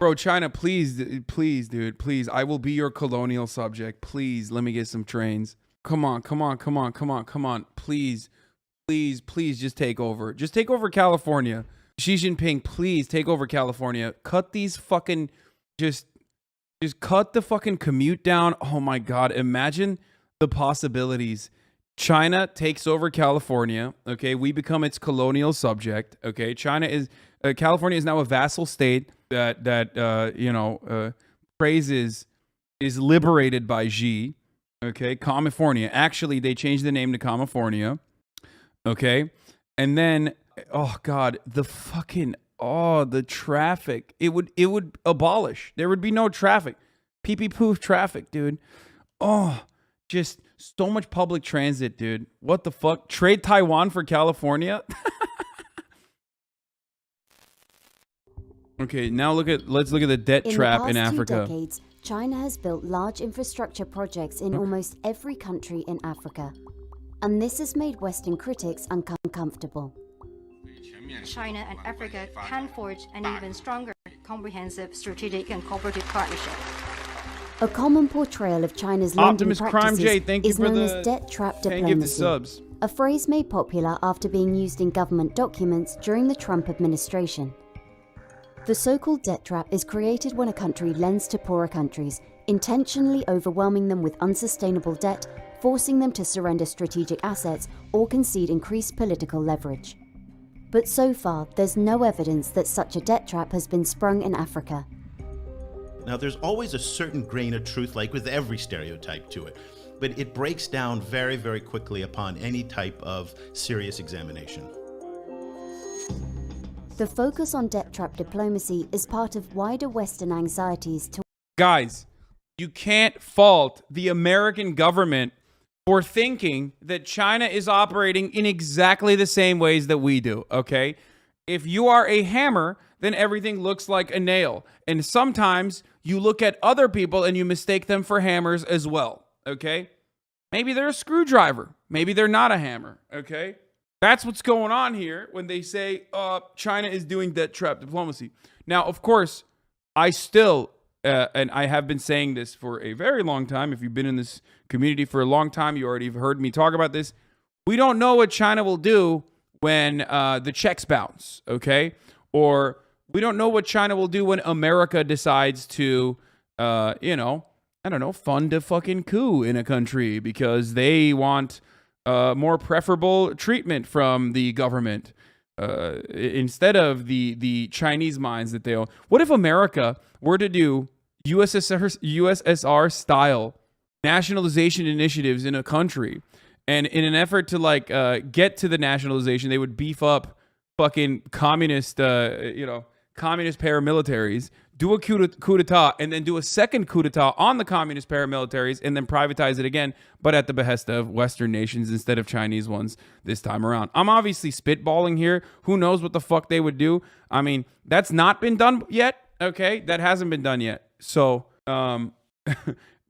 Bro, China, please, dude, please. I will be your colonial subject. Please, let me get some trains. Come on. Please, just take over. Just take over California. Xi Jinping, please take over California. Cut these fucking, just cut the fucking commute down. Oh my God, imagine the possibilities. China takes over California. Okay, we become its colonial subject. Okay, California is now a vassal state that praises is liberated by Xi. Okay, California. Actually, they changed the name to California. Okay, and then oh God, the traffic. It would abolish. There would be no traffic. Pee-pee poof traffic, dude. Oh, just so much public transit, dude. What the fuck? Trade Taiwan for California? Okay, now let's look at the debt trap in Africa. In the past 2 decades, China has built large infrastructure projects in almost every country in Africa. And this has made Western critics uncomfortable. China and Africa can forge an even stronger, comprehensive strategic and cooperative partnership. A common portrayal of China's lending Optimus Prime J, practices is known as debt trap diplomacy, a phrase made popular after being used in government documents during the Trump administration. The so-called debt trap is created when a country lends to poorer countries, intentionally overwhelming them with unsustainable debt, forcing them to surrender strategic assets or concede increased political leverage. But so far, there's no evidence that such a debt trap has been sprung in Africa. Now, there's always a certain grain of truth, like with every stereotype to it, but it breaks down very, very quickly upon any type of serious examination. The focus on debt trap diplomacy is part of wider Western anxieties to... Guys, you can't fault the American government for thinking that China is operating in exactly the same ways that we do, okay? If you are a hammer, then everything looks like a nail. And sometimes you look at other people and you mistake them for hammers as well, okay? Maybe they're a screwdriver. Maybe they're not a hammer, okay? That's what's going on here when they say China is doing debt trap diplomacy. Now, of course, I still, and I have been saying this for a very long time. If you've been in this community for a long time, you already have heard me talk about this. We don't know what China will do when the checks bounce, okay? Or we don't know what China will do when America decides to, fund a fucking coup in a country because they want more preferable treatment from the government instead of the Chinese mines that they own. What if America were to do USSR style nationalization initiatives in a country, and in an effort to get to the nationalization, they would beef up fucking communist paramilitaries, do a coup d'etat, and then do a second coup d'etat on the communist paramilitaries, and then privatize it again, but at the behest of Western nations instead of Chinese ones this time around. I'm obviously spitballing here. Who knows what the fuck they would do? I mean, that's not been done yet, okay? That hasn't been done yet. So,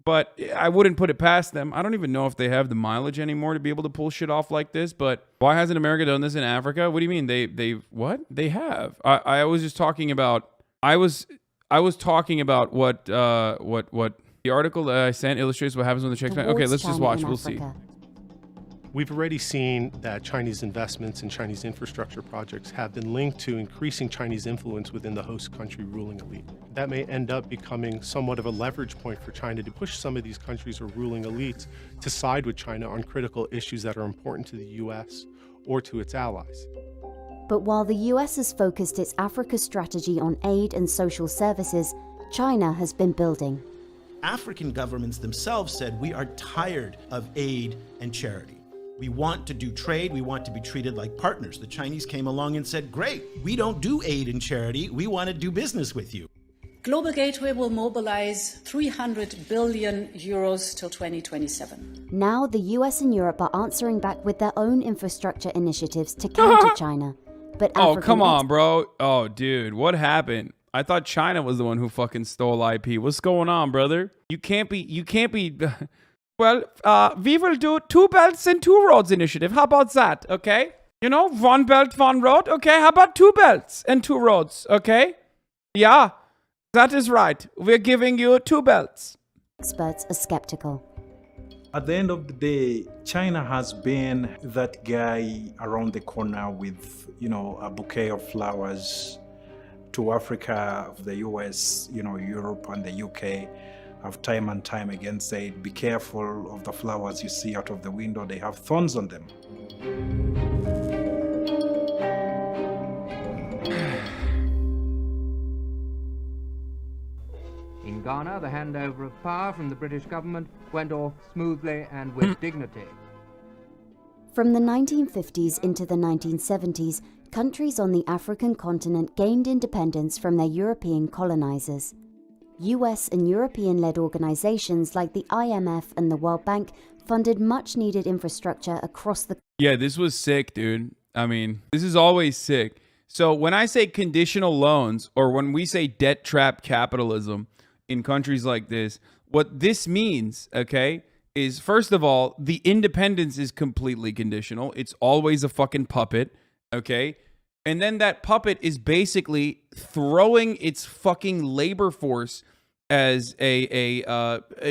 but I wouldn't put it past them. I don't even know if they have the mileage anymore to be able to pull shit off like this, but why hasn't America done this in Africa? What do you mean? What? They have. I was just talking about, I was talking about what the article that I sent illustrates what happens when the checks bounce. Okay, let's just watch. We'll see. We've already seen that Chinese investments in Chinese infrastructure projects have been linked to increasing Chinese influence within the host country ruling elite. That may end up becoming somewhat of a leverage point for China to push some of these countries or ruling elites to side with China on critical issues that are important to the US or to its allies. But while the US has focused its Africa strategy on aid and social services, China has been building. African governments themselves said, we are tired of aid and charity. We want to do trade. We want to be treated like partners. The Chinese came along and said, great, we don't do aid and charity. We want to do business with you. Global Gateway will mobilize 300 billion euros till 2027. Now the US and Europe are answering back with their own infrastructure initiatives to counter China. But oh, come on, bro. Oh, dude, what happened? I thought China was the one who fucking stole IP. What's going on, brother? You can't be... Well, we will do 2 belts and 2 roads initiative. How about that, okay? 1 belt, 1 road, okay? How about 2 belts and 2 roads, okay? Yeah. That is right. We're giving you 2 belts. Experts are skeptical. At the end of the day, China has been that guy around the corner with, a bouquet of flowers to Africa, the US, Europe and the UK have time and time again said, be careful of the flowers you see out of the window. They have thorns on them. In Ghana, the handover of power from the British government went off smoothly and with dignity. From the 1950s into the 1970s, countries on the African continent gained independence from their European colonizers. US and European-led organizations like the IMF and the World Bank funded much-needed infrastructure across the... Yeah, this was sick, dude. I mean, this is always sick. So when I say conditional loans, or when we say debt trap capitalism in countries like this, what this means, okay, is first of all, the independence is completely conditional. It's always a fucking puppet, okay? And then that puppet is basically throwing its fucking labor force as a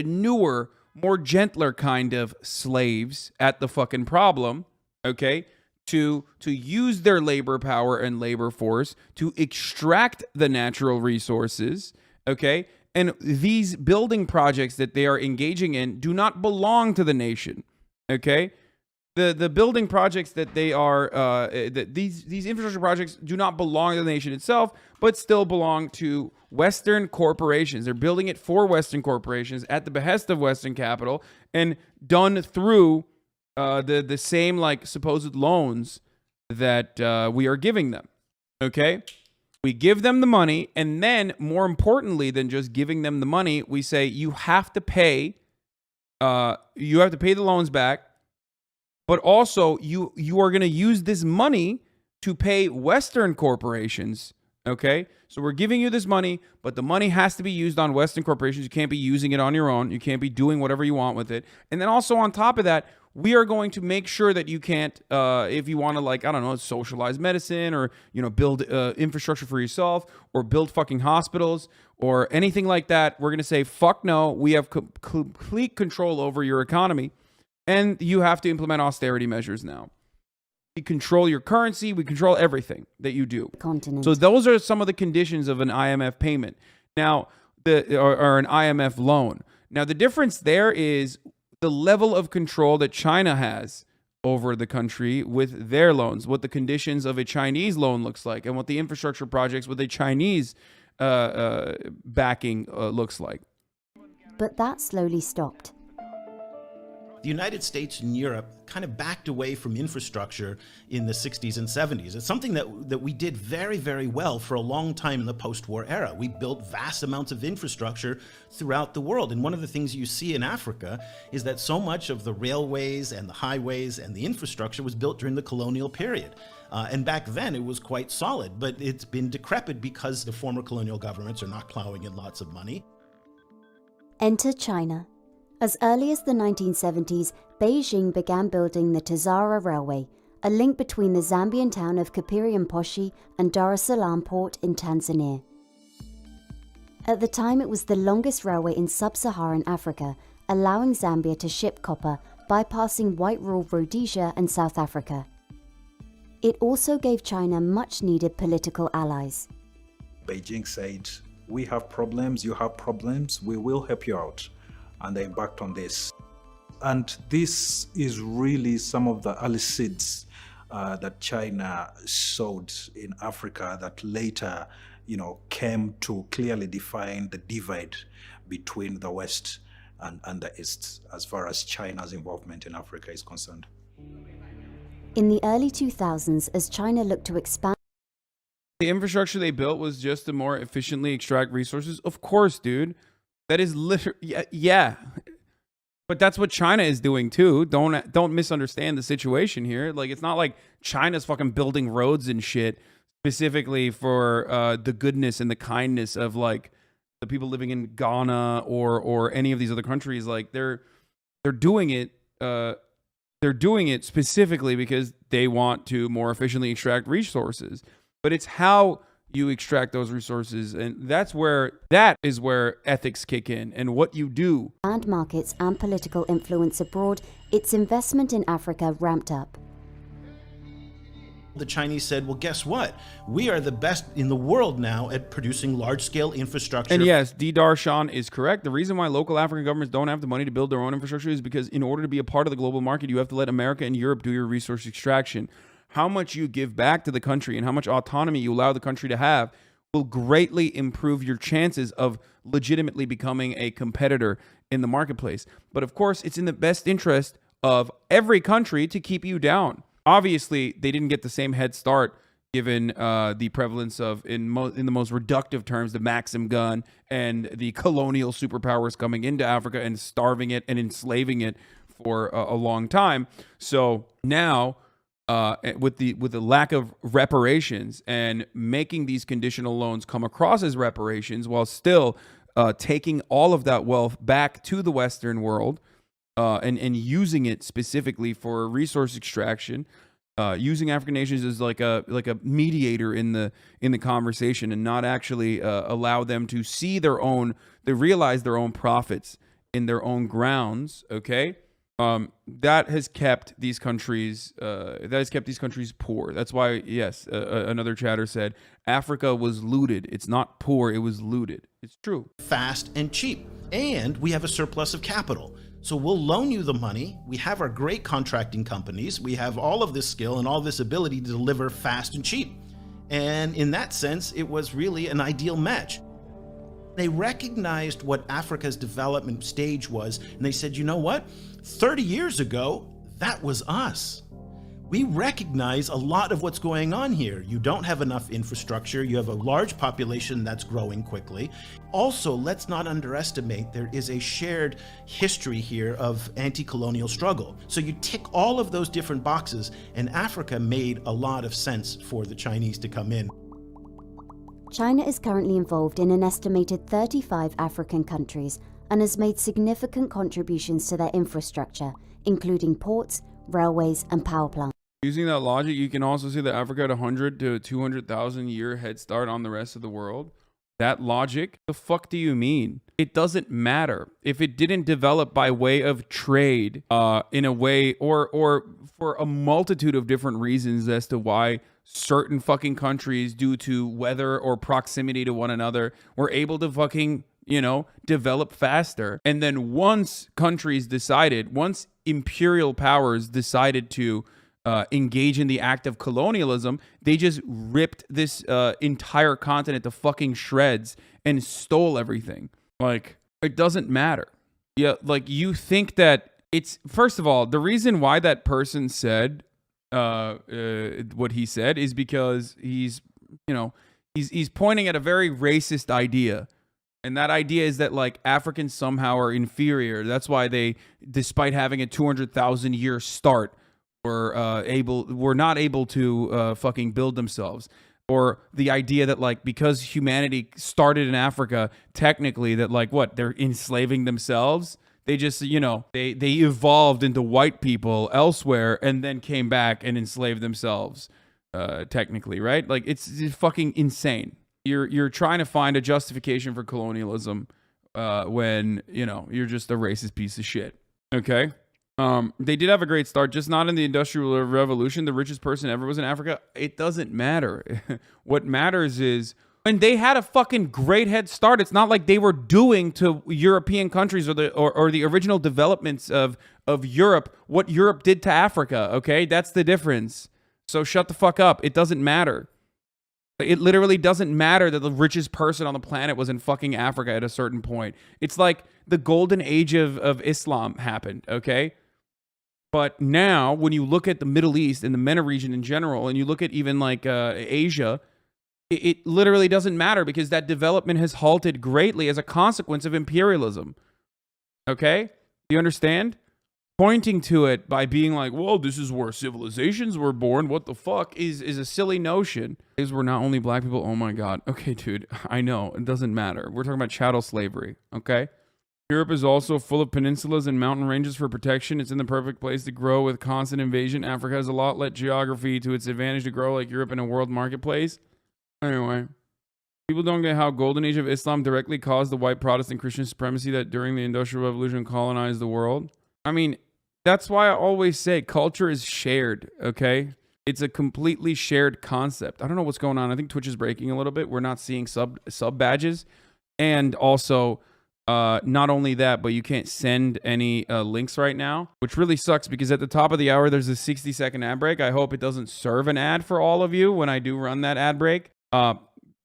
newer, more gentler kind of slaves at the fucking problem, okay? To use their labor power and labor force to extract the natural resources, okay? And these building projects that they are engaging in do not belong to the nation, okay? The building projects that they are, these infrastructure projects do not belong to the nation itself, but still belong to Western corporations. They're building it for Western corporations at the behest of Western capital and done through the same like supposed loans that we are giving them, okay? We give them the money, and then more importantly than just giving them the money, we say you have to pay the loans back. But also, you are going to use this money to pay Western corporations, okay? So we're giving you this money, but the money has to be used on Western corporations. You can't be using it on your own. You can't be doing whatever you want with it. And then also on top of that, we are going to make sure that you can't, if you want to, like, I don't know, socialize medicine or, build infrastructure for yourself or build fucking hospitals or anything like that, we're going to say, fuck no, we have complete control over your economy. And you have to implement austerity measures now. We control your currency. We control everything that you do. Continent. So those are some of the conditions of an IMF payment. Now, or an IMF loan. Now, the difference there is the level of control that China has over the country with their loans, what the conditions of a Chinese loan looks like, and what the infrastructure projects with a Chinese backing looks like. But that slowly stopped. The United States and Europe kind of backed away from infrastructure in the 60s and 70s. It's something that we did very, very well for a long time in the post-war era. We built vast amounts of infrastructure throughout the world. And one of the things you see in Africa is that so much of the railways and the highways and the infrastructure was built during the colonial period. And back then it was quite solid, but it's been decrepit because the former colonial governments are not plowing in lots of money. Enter China. As early as the 1970s, Beijing began building the Tazara Railway, a link between the Zambian town of Kapiriamposhi and Dar es Salaam port in Tanzania. At the time, it was the longest railway in sub-Saharan Africa, allowing Zambia to ship copper, bypassing white-ruled Rhodesia and South Africa. It also gave China much-needed political allies. Beijing said, we have problems, you have problems, we will help you out. And they embarked on this. And this is really some of the early seeds that China sowed in Africa that later, came to clearly define the divide between the West and the East as far as China's involvement in Africa is concerned. In the early 2000s, as China looked to expand, the infrastructure they built was just to more efficiently extract resources. Of course, dude. That is literally, yeah. But that's what China is doing too. Don't misunderstand the situation here. Like, it's not like China's fucking building roads and shit specifically for the goodness and the kindness of like the people living in Ghana or any of these other countries. Like they're doing it. They're doing it specifically because they want to more efficiently extract resources. But it's how you extract those resources. And that is where ethics kick in, and what you do. And markets and political influence abroad, its investment in Africa ramped up. The Chinese said, well, guess what? We are the best in the world now at producing large-scale infrastructure. And yes, D. Darshan is correct. The reason why local African governments don't have the money to build their own infrastructure is because in order to be a part of the global market, you have to let America and Europe do your resource extraction. How much you give back to the country and how much autonomy you allow the country to have will greatly improve your chances of legitimately becoming a competitor in the marketplace. But of course, it's in the best interest of every country to keep you down. Obviously, they didn't get the same head start given the prevalence of, in the most reductive terms, the Maxim gun and the colonial superpowers coming into Africa and starving it and enslaving it for a long time. So now, with the lack of reparations and making these conditional loans come across as reparations while still taking all of that wealth back to the Western world, and using it specifically for resource extraction, using African nations as like a mediator in the conversation, and not actually allow them to see realize their own profits in their own grounds. Okay, that has kept these countries poor. That's why, yes, another chatter said Africa was looted. It's not poor, it was looted. It's true. Fast and cheap, and we have a surplus of capital. So we'll loan you the money. We have our great contracting companies. We have all of this skill and all this ability to deliver fast and cheap. And in that sense, it was really an ideal match. They recognized what Africa's development stage was, and they said, you know what? 30 years ago, that was us. We recognize a lot of what's going on here. You don't have enough infrastructure. You have a large population that's growing quickly. Also, let's not underestimate, there is a shared history here of anti-colonial struggle. So you tick all of those different boxes, and Africa made a lot of sense for the Chinese to come in. China is currently involved in an estimated 35 African countries and has made significant contributions to their infrastructure, including ports, railways, and power plants. Using that logic, you can also see that Africa had 100 to 200,000 year head start on the rest of the world. That logic, the fuck do you mean? It doesn't matter. If it didn't develop by way of trade, in a way, or for a multitude of different reasons as to why certain fucking countries, due to weather or proximity to one another, were able to fucking, develop faster. And then once imperial powers decided to engage in the act of colonialism, they just ripped this entire continent to fucking shreds and stole everything. Like, it doesn't matter. Yeah, like, you think that it's, first of all, the reason why that person said what he said is because he's pointing at a very racist idea. And that idea is that, like, Africans somehow are inferior. That's why they, despite having a 200,000 year start, were not able to fucking build themselves. Or the idea that, like, because humanity started in Africa, technically that, like, what, they're enslaving themselves? They just, they evolved into white people elsewhere and then came back and enslaved themselves, technically, right? Like, it's fucking insane. You're trying to find a justification for colonialism when, you're just a racist piece of shit. Okay? They did have a great start, just not in the Industrial Revolution. The richest person ever was in Africa. It doesn't matter. What matters is when they had a fucking great head start. It's not like they were doing to European countries or the original developments of Europe what Europe did to Africa. Okay, that's the difference. So shut the fuck up. It doesn't matter. It literally doesn't matter that the richest person on the planet was in fucking Africa at a certain point. It's like the golden age of Islam happened. Okay. But now, when you look at the Middle East and the MENA region in general, and you look at even like Asia, it literally doesn't matter because that development has halted greatly as a consequence of imperialism. Okay? You understand? Pointing to it by being like, well, this is where civilizations were born. What the fuck is a silly notion. These were not only black people. Oh my God. Okay, dude. I know. It doesn't matter. We're talking about chattel slavery. Okay? Europe is also full of peninsulas and mountain ranges for protection. It's in the perfect place to grow with constant invasion. Africa has a lot less geography to its advantage to grow like Europe in a world marketplace. Anyway, People don't get how golden age of Islam directly caused the white Protestant Christian supremacy that during the Industrial Revolution colonized the world. I mean, that's why I always say culture is shared, okay? It's a completely shared concept. I don't know what's going on. I think Twitch is breaking a little bit. We're not seeing sub badges. And also, not only that, but you can't send any links right now, which really sucks because at the top of the hour, there's a 60-second ad break. I hope it doesn't serve an ad for all of you when I do run that ad break.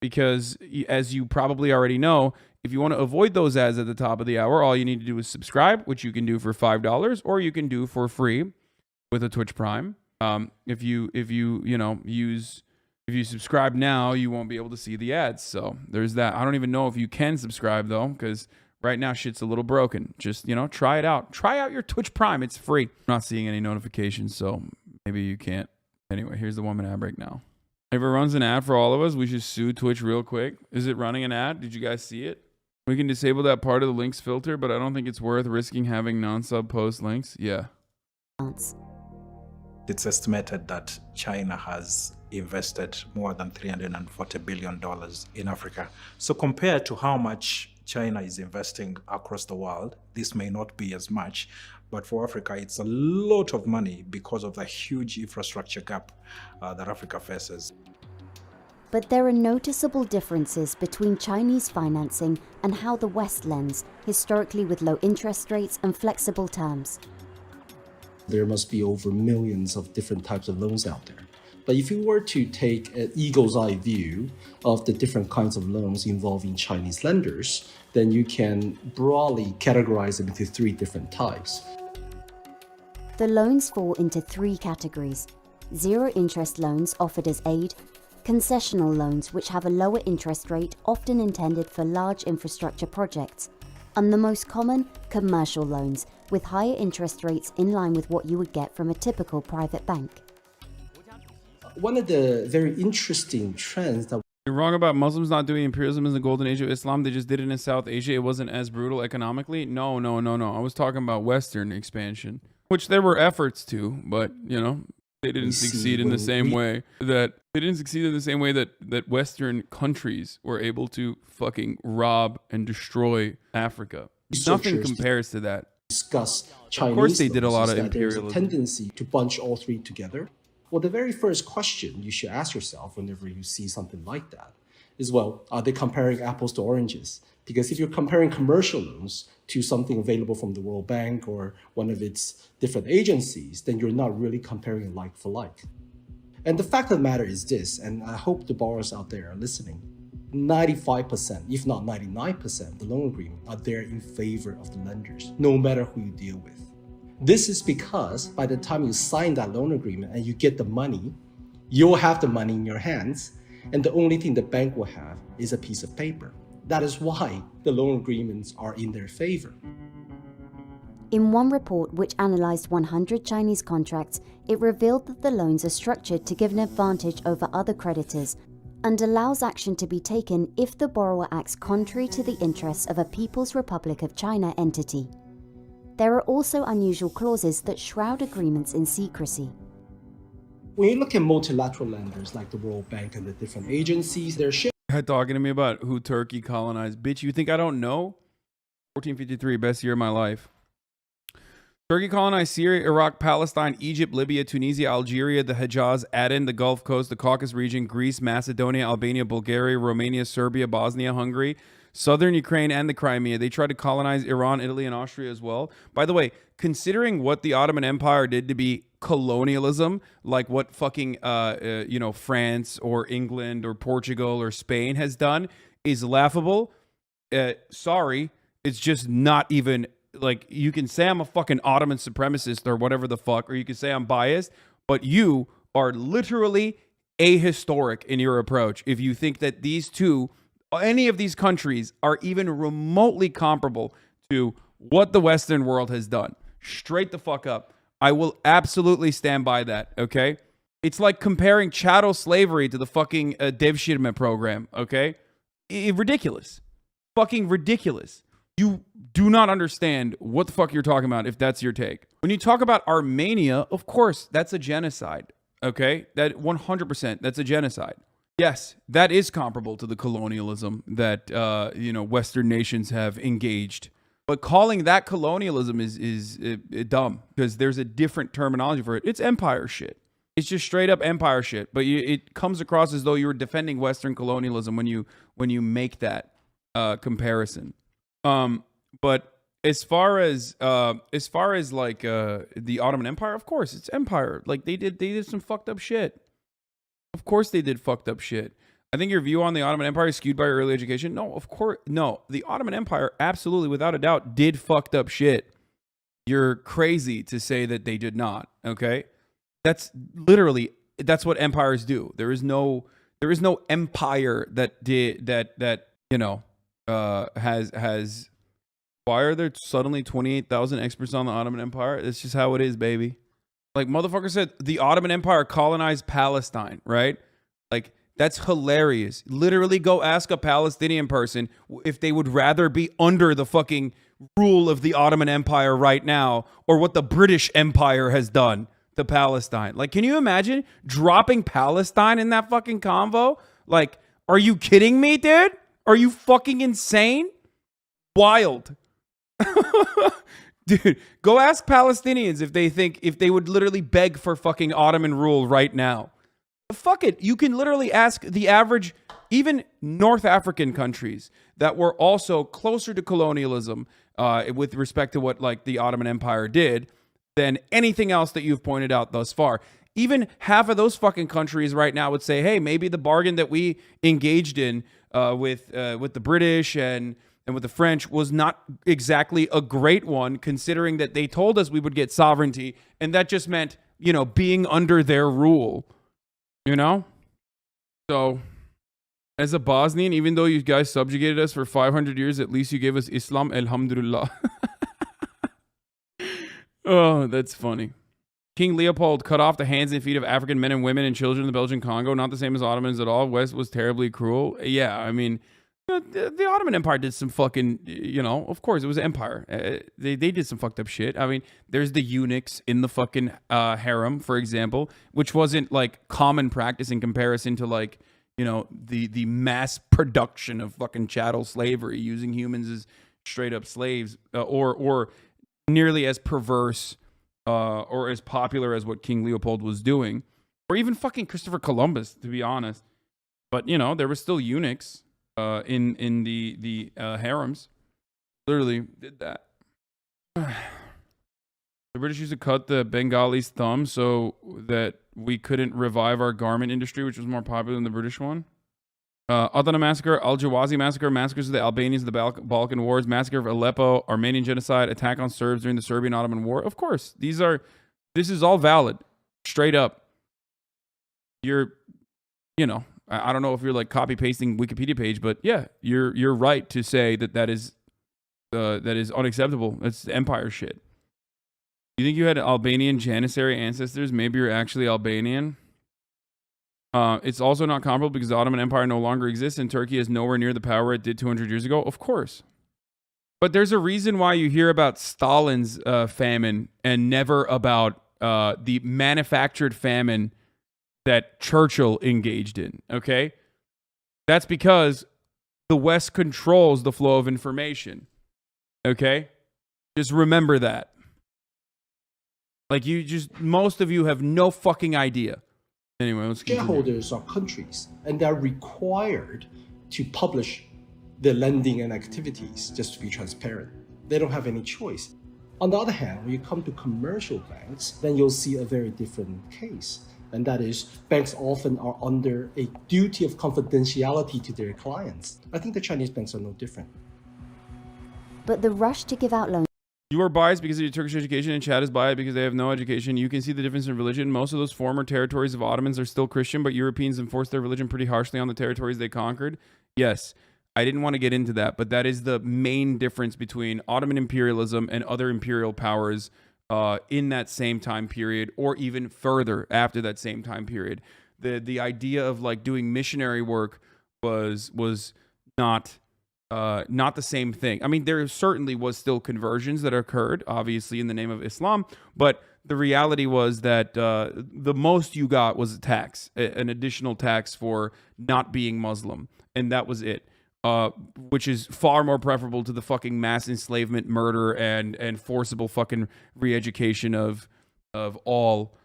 Because as you probably already know, if you want to avoid those ads at the top of the hour, all you need to do is subscribe, which you can do for $5, or you can do for free with a Twitch Prime. If you subscribe now, you won't be able to see the ads. So there's that. I don't even know if you can subscribe though, because right now shit's a little broken. Just, try it out. Try out your Twitch Prime. It's free. I'm not seeing any notifications, so maybe you can't. Anyway, here's the 1 minute ad break now. If it runs an ad for all of us, we should sue Twitch real quick. Is it running an ad? Did you guys see it? We can disable that part of the links filter, but I don't think it's worth risking having non-sub post links. Yeah. It's estimated that China has invested more than $340 billion in Africa. So compared to how much China is investing across the world, this may not be as much, but for Africa, it's a lot of money because of the huge infrastructure gap that Africa faces. But there are noticeable differences between Chinese financing and how the West lends, historically with low interest rates and flexible terms. There must be over millions of different types of loans out there. But if you were to take an eagle's eye view of the different kinds of loans involving Chinese lenders, then you can broadly categorize them into 3 different types. The loans fall into 3 categories: zero-interest loans offered as aid, concessional loans which have a lower interest rate often intended for large infrastructure projects, and the most common, commercial loans with higher interest rates in line with what you would get from a typical private bank. One of the very interesting trends that You're wrong about Muslims not doing imperialism in the golden age of Islam. They just did it in South Asia. It wasn't as brutal economically. No. I was talking about Western expansion, which there were efforts to, but they didn't succeed in the same way that Western countries were able to fucking rob and destroy Africa. Nothing compares to that. Discuss Chinese, of course they did a lot of there's imperialism. a tendency to bunch all 3 together. Well, the very first question you should ask yourself whenever you see something like that is, well, are they comparing apples to oranges? Because if you're comparing commercial loans to something available from the World Bank or one of its different agencies, then you're not really comparing like for like. And the fact of the matter is this, and I hope the borrowers out there are listening, 95%, if not 99%, the loan agreement are there in favor of the lenders, no matter who you deal with. This is because by the time you sign that loan agreement and you get the money, you'll have the money in your hands, and the only thing the bank will have is a piece of paper. That is why the loan agreements are in their favor. In one report which analysed 100 Chinese contracts, it revealed that the loans are structured to give an advantage over other creditors and allows action to be taken if the borrower acts contrary to the interests of a People's Republic of China entity. There are also unusual clauses that shroud agreements in secrecy. When you look at multilateral lenders like the World Bank and the different agencies, they're talking to me about who Turkey colonized. Bitch, you think I don't know? 1453, best year of my life. Turkey colonized Syria, Iraq, Palestine, Egypt, Libya, Tunisia, Algeria, the Hejaz, Aden, the Gulf Coast, the Caucasus region, Greece, Macedonia, Albania, Bulgaria, Romania, Serbia, Bosnia, Hungary, southern Ukraine, and the Crimea. They tried to colonize Iran, Italy, and Austria as well. By the way, considering what the Ottoman Empire did to be colonialism, like what fucking France or England or Portugal or Spain has done, is laughable. Sorry, it's just not even. Like, you can say I'm a fucking Ottoman supremacist or whatever the fuck, or you can say I'm biased, but you are literally ahistoric in your approach if you think that any of these countries are even remotely comparable to what the Western world has done. Straight the fuck up. I will absolutely stand by that, okay? It's like comparing chattel slavery to the fucking Devshirme program, okay? Ridiculous. Fucking ridiculous. You do not understand what the fuck you're talking about if that's your take. When you talk about Armenia, of course, that's a genocide, okay? That 100%, that's a genocide. Yes, that is comparable to the colonialism that Western nations have engaged. But calling that colonialism is dumb, because there's a different terminology for it. It's empire shit. It's just straight up empire shit. But it comes across as though you were defending Western colonialism when you make that comparison. But as far as like the Ottoman Empire, of course it's empire. Like they did some fucked up shit. Of course they did fucked up shit. I think your view on the Ottoman Empire is skewed by your early education. No, of course, no. The Ottoman Empire, absolutely, without a doubt, did fucked up shit. You're crazy to say that they did not. Okay, that's what empires do. There is no empire that did that. Has. Why are there suddenly 28,000 experts on the Ottoman Empire? It's just how it is, baby. Like, motherfucker said the Ottoman Empire colonized Palestine, right? Like, that's hilarious. Literally go ask a Palestinian person if they would rather be under the fucking rule of the Ottoman Empire right now, or what the British Empire has done to Palestine. Like, can you imagine dropping Palestine in that fucking convo? Like, are you kidding me, dude? Are you fucking insane? Wild. Dude, go ask Palestinians if they would literally beg for fucking Ottoman rule right now. Fuck it. You can literally ask the average, even North African countries that were also closer to colonialism with respect to what like the Ottoman Empire did than anything else that you've pointed out thus far. Even half of those fucking countries right now would say, hey, maybe the bargain that we engaged in with the British and with the French was not exactly a great one, considering that they told us we would get sovereignty, and that just meant, being under their rule, So, as a Bosnian, even though you guys subjugated us for 500 years, at least you gave us Islam, alhamdulillah. Oh, that's funny. King Leopold cut off the hands and feet of African men and women and children in the Belgian Congo, not the same as Ottomans at all. West was terribly cruel. Yeah, I mean, the Ottoman Empire did some fucking, of course, it was an empire. They did some fucked up shit. I mean, there's the eunuchs in the fucking harem, for example, which wasn't like common practice in comparison to like, the mass production of fucking chattel slavery, using humans as straight up slaves, or nearly as perverse or as popular as what King Leopold was doing, or even fucking Christopher Columbus, to be honest. But, there were still eunuchs in the harems. Literally did that. The British used to cut the Bengalis' thumb so that we couldn't revive our garment industry, which was more popular than the British one. Adana massacre, Al-Jawazi massacre, massacres of the Albanians of the Balkan Wars, massacre of Aleppo, Armenian genocide, attack on Serbs during the Serbian-Ottoman War. Of course, this is all valid, straight up. I don't know if you're like copy pasting Wikipedia page, but yeah, you're right to say that is unacceptable. That's empire shit. You think you had Albanian Janissary ancestors? Maybe you're actually Albanian. It's also not comparable because the Ottoman Empire no longer exists and Turkey is nowhere near the power it did 200 years ago. Of course. But there's a reason why you hear about Stalin's famine and never about the manufactured famine that Churchill engaged in, okay? That's because the West controls the flow of information, okay? Just remember that. Like, most of you have no fucking idea. Anyway, let's continue. Shareholders are countries, and they're required to publish their lending and activities just to be transparent. They don't have any choice. On the other hand, when you come to commercial banks, then you'll see a very different case. And that is, banks often are under a duty of confidentiality to their clients. I think the Chinese banks are no different. But the rush to give out loans. You are biased because of your Turkish education, and Chad is biased because they have no education. You can see the difference in religion. Most of those former territories of Ottomans are still Christian, but Europeans enforced their religion pretty harshly on the territories they conquered. Yes, I didn't want to get into that, but that is the main difference between Ottoman imperialism and other imperial powers in that same time period, or even further after that same time period. The idea of like doing missionary work was not not the same thing. I mean, there certainly was still conversions that occurred, obviously, in the name of Islam, but the reality was that the most you got was a tax, an additional tax for not being Muslim, and that was it. Which is far more preferable to the fucking mass enslavement, murder, and forcible fucking re-education of all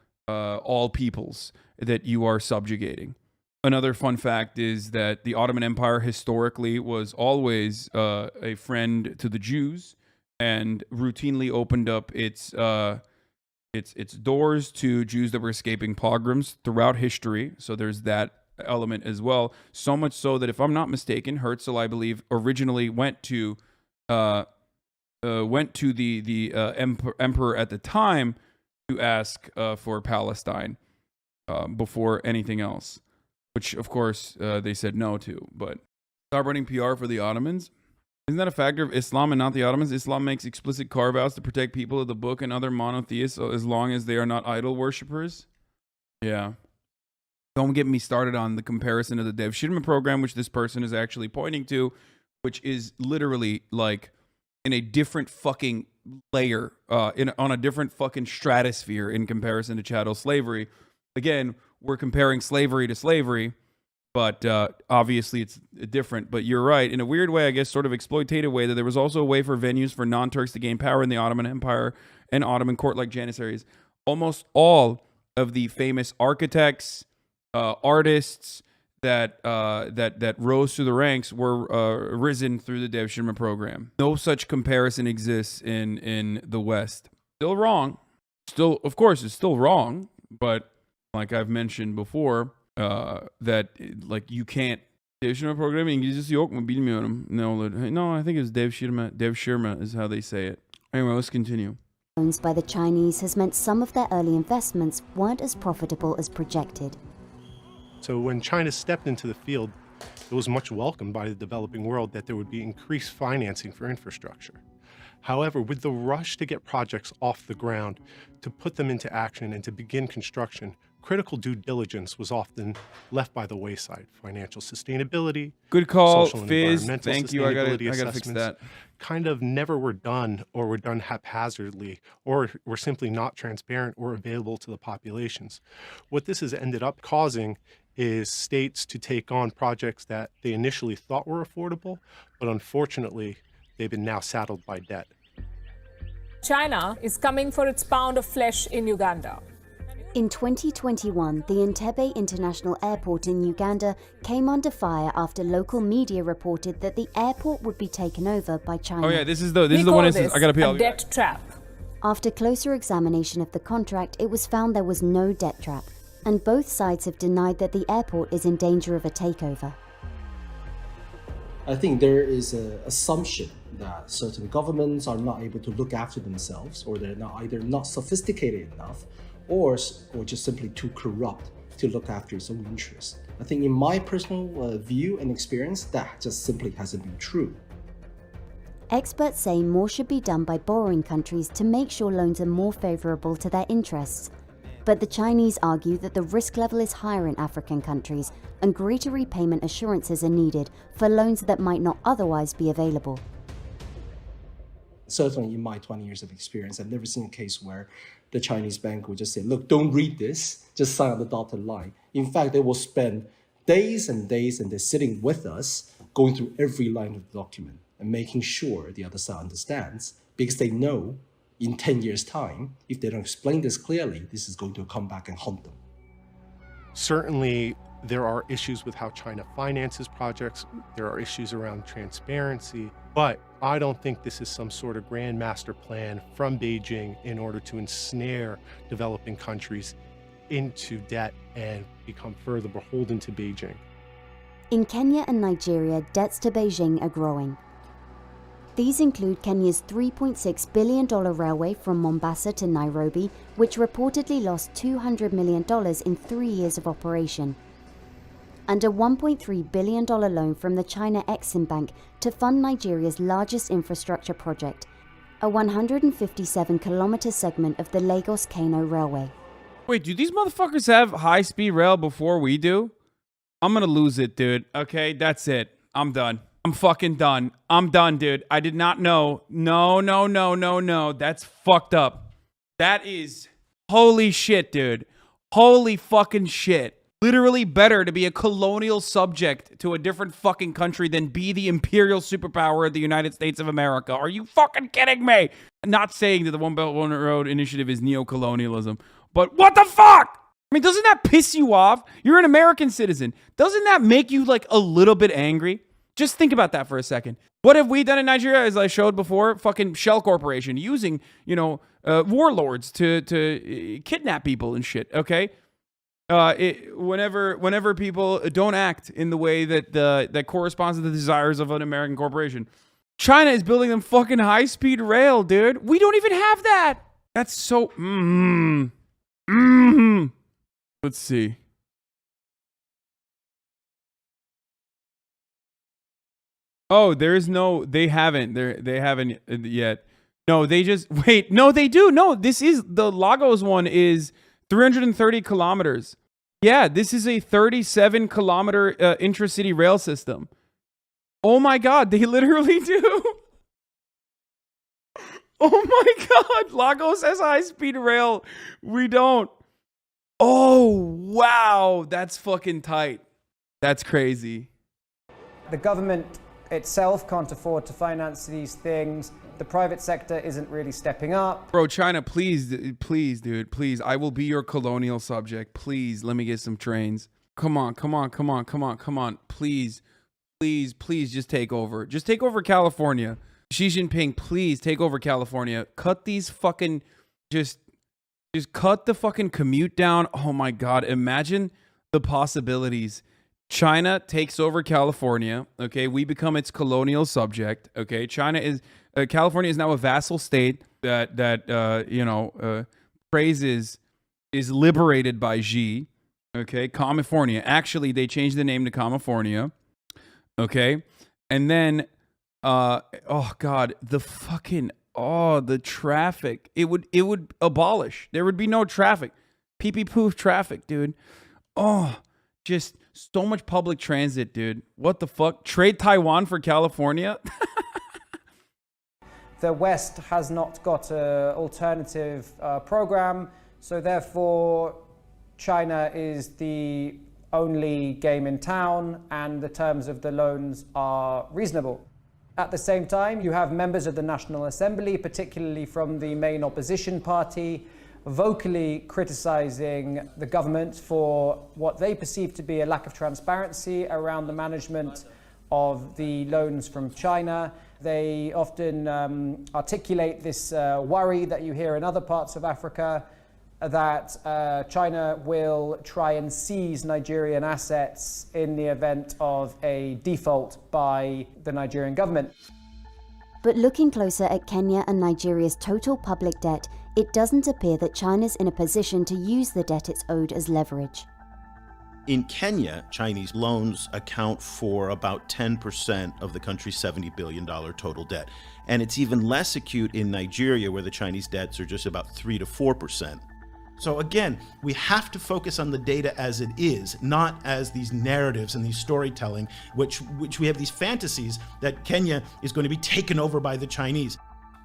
peoples that you are subjugating. Another fun fact is that the Ottoman Empire historically was always a friend to the Jews and routinely opened up its doors to Jews that were escaping pogroms throughout history. So there's that element as well. So much so that, if I'm not mistaken, Herzl, I believe, originally went to the emperor at the time to ask for Palestine before anything else, which of course they said no to. But stop running PR for the Ottomans. Isn't that a factor of Islam and not the Ottomans? Islam makes explicit carve-outs to protect people of the book and other monotheists as long as they are not idol worshippers. Yeah. Don't get me started on the comparison of the Dev Shirma program, which this person is actually pointing to, which is literally like in a different fucking layer, on a different fucking stratosphere in comparison to chattel slavery. Again, we're comparing slavery to slavery, but obviously it's different. But you're right. In a weird way, I guess, sort of exploitative way, that there was also a way for venues for non-Turks to gain power in the Ottoman Empire and Ottoman court-like janissaries. Almost all of the famous architects, artists that rose through the ranks were risen through the Dev Shirma program. No such comparison exists in the West. Still wrong. Still, of course, it's still wrong. But like I've mentioned before, that like you can't Dev Shirma program. İngilizcesi yok mu bilmiyorum. No, I think it's Dev Shirma. Dev Shirma is how they say it. Anyway, let's continue. Loans by the Chinese has meant some of their early investments weren't as profitable as projected. So when China stepped into the field, it was much welcomed by the developing world that there would be increased financing for infrastructure. However, with the rush to get projects off the ground, to put them into action and to begin construction, critical due diligence was often left by the wayside. Financial sustainability, good call, social and Fizz. environmental Thank you. I gotta fix that. Kind of never were done, or were done haphazardly, or were simply not transparent or available to the populations. What this has ended up causing is states to take on projects that they initially thought were affordable, but unfortunately, they've been now saddled by debt. China is coming for its pound of flesh in Uganda. In 2021, the Entebbe International Airport in Uganda came under fire after local media reported that the airport would be taken over by China. Oh yeah, this is the one instance. I gotta pay a debt trap. After closer examination of the contract, it was found there was no debt trap, and both sides have denied that the airport is in danger of a takeover. I think there is an assumption that certain governments are not able to look after themselves, or they're either not sophisticated enough, or just simply too corrupt to look after its own interests. I think in my personal view and experience, that just simply hasn't been true. Experts say more should be done by borrowing countries to make sure loans are more favorable to their interests. But the Chinese argue that the risk level is higher in African countries and greater repayment assurances are needed for loans that might not otherwise be available. Certainly in my 20 years of experience, I've never seen a case where the Chinese bank would just say, look, don't read this, just sign on the dotted line. In fact, they will spend days and days and they're sitting with us, going through every line of the document and making sure the other side understands, because they know in 10 years' time, if they don't explain this clearly, this is going to come back and haunt them. Certainly, there are issues with how China finances projects. There are issues around transparency, but I don't think this is some sort of grand master plan from Beijing in order to ensnare developing countries into debt and become further beholden to Beijing. In Kenya and Nigeria, debts to Beijing are growing. These include Kenya's $3.6 billion railway from Mombasa to Nairobi, which reportedly lost $200 million in 3 years of operation, and a $1.3 billion loan from the China Exim Bank to fund Nigeria's largest infrastructure project, a 157-kilometer segment of the Lagos-Kano Railway. Wait, do these motherfuckers have high-speed rail before we do? I'm gonna lose it, dude. Okay, that's it. I'm done. I'm fucking done. I'm done, dude. I did not know. No. That's fucked up. That is holy shit, dude. Holy fucking shit. Literally better to be a colonial subject to a different fucking country than be the imperial superpower of the United States of America. Are you fucking kidding me? I'm not saying that the One Belt One Road initiative is neo-colonialism, but what the fuck? I mean, doesn't that piss you off? You're an American citizen. Doesn't that make you like a little bit angry? Just think about that for a second. What have we done in Nigeria, as I showed before? Fucking shell corporation using, warlords to kidnap people and shit, okay? Whenever people don't act in the way that corresponds to the desires of an American corporation. China is building them fucking high-speed rail, dude. We don't even have that. That's so... Let's see. Oh, there's no... They haven't yet. No, they just... Wait, no, they do. No, this is... The Lagos one is 330 kilometers. Yeah, this is a 37-kilometer intracity rail system. Oh my God, they literally do. Oh my God, Lagos has high-speed rail. We don't. Oh, wow, that's fucking tight. That's crazy. The government itself can't afford to finance these things. The private sector isn't really stepping up. Bro, China, please, dude, please. I will be your colonial subject. Please, let me get some trains. Come on. Please, just take over. Just take over California. Xi Jinping, please take over California. Cut these fucking, just cut the fucking commute down. Oh my God, imagine the possibilities. China takes over California, okay? We become its colonial subject, okay? California is now a vassal state that praises is liberated by Xi, okay? California. Actually, they changed the name to California, okay? And then, oh God, the traffic. It would abolish. There would be no traffic. Pee-pee poof traffic, dude. Oh, just so much public transit, dude. What the fuck? Trade Taiwan for California? The West has not got an alternative program, so therefore China is the only game in town and the terms of the loans are reasonable. At the same time, you have members of the National Assembly, particularly from the main opposition party, vocally criticizing the government for what they perceive to be a lack of transparency around the management of the loans from China. They often articulate this worry that you hear in other parts of Africa that China will try and seize Nigerian assets in the event of a default by the Nigerian government. But looking closer at Kenya and Nigeria's total public debt, it doesn't appear that China's in a position to use the debt it's owed as leverage. In Kenya, Chinese loans account for about 10% of the country's $70 billion total debt. And it's even less acute in Nigeria, where the Chinese debts are just about 3 to 4%. So again, we have to focus on the data as it is, not as these narratives and these storytelling, which we have these fantasies that Kenya is going to be taken over by the Chinese.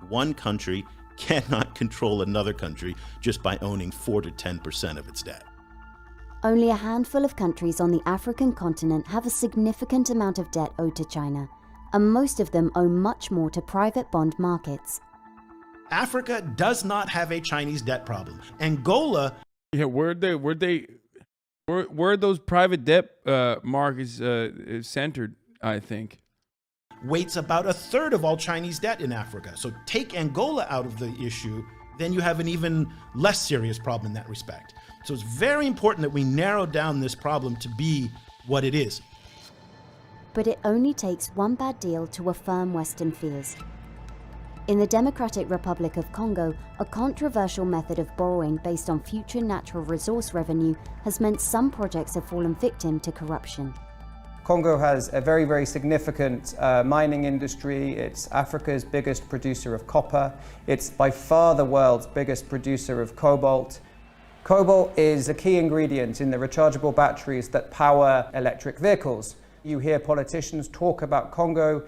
One country cannot control another country just by owning 4 to 10% of its debt. Only a handful of countries on the African continent have a significant amount of debt owed to China, and most of them owe much more to private bond markets. Africa does not have a Chinese debt problem. Angola... Yeah, where those private debt markets centered, I think. Weights about a third of all Chinese debt in Africa. So take Angola out of the issue, then you have an even less serious problem in that respect. So it's very important that we narrow down this problem to be what it is. But it only takes one bad deal to affirm Western fears. In the Democratic Republic of Congo, a controversial method of borrowing based on future natural resource revenue has meant some projects have fallen victim to corruption. Congo has a very, very significant mining industry. It's Africa's biggest producer of copper. It's by far the world's biggest producer of cobalt. Cobalt is a key ingredient in the rechargeable batteries that power electric vehicles. You hear politicians talk about Congo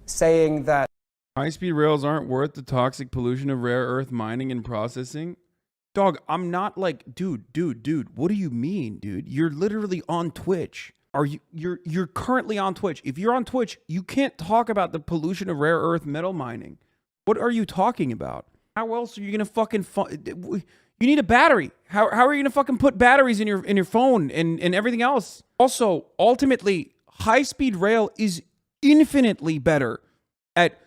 saying that high-speed rails aren't worth the toxic pollution of rare earth mining and processing. Dog, I'm not like, dude, what do you mean, dude? You're literally on Twitch. You're currently on Twitch. If you're on Twitch, you can't talk about the pollution of rare earth metal mining. What are you talking about? How else are you gonna fucking you need a battery. How are you gonna fucking put batteries in your phone and everything else? Also, ultimately, high-speed rail is infinitely better at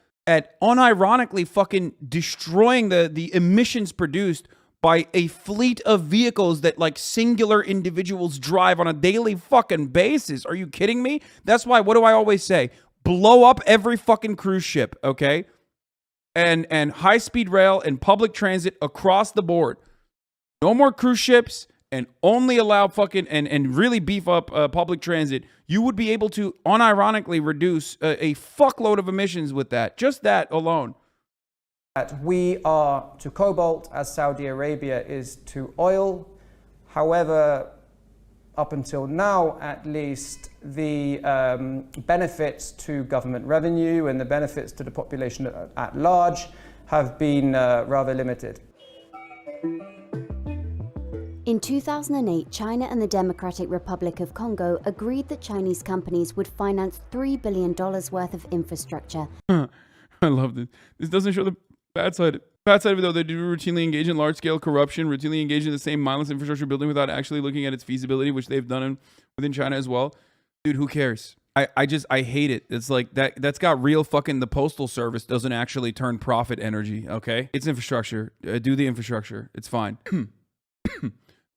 unironically fucking destroying the emissions produced by a fleet of vehicles that like singular individuals drive on a daily fucking basis. Are you kidding me? That's why, what do I always say? Blow up every fucking cruise ship, okay? And high-speed rail and public transit across the board. No more cruise ships, and only allow fucking and really beef up public transit. You would be able to unironically reduce a fuckload of emissions with that. Just that alone. That we are to cobalt as Saudi Arabia is to oil. However, up until now, at least, the benefits to government revenue and the benefits to the population at large have been rather limited. In 2008, China and the Democratic Republic of Congo agreed that Chinese companies would finance $3 billion worth of infrastructure. I love this. This doesn't show the bad side. Bad side of it, though, they do routinely engage in large-scale corruption, routinely engage in the same mindless infrastructure building without actually looking at its feasibility, which they've done within China as well. Dude, who cares? I hate it. It's like that's got real fucking, the postal service doesn't actually turn profit energy, okay? It's infrastructure. Do the infrastructure. It's fine.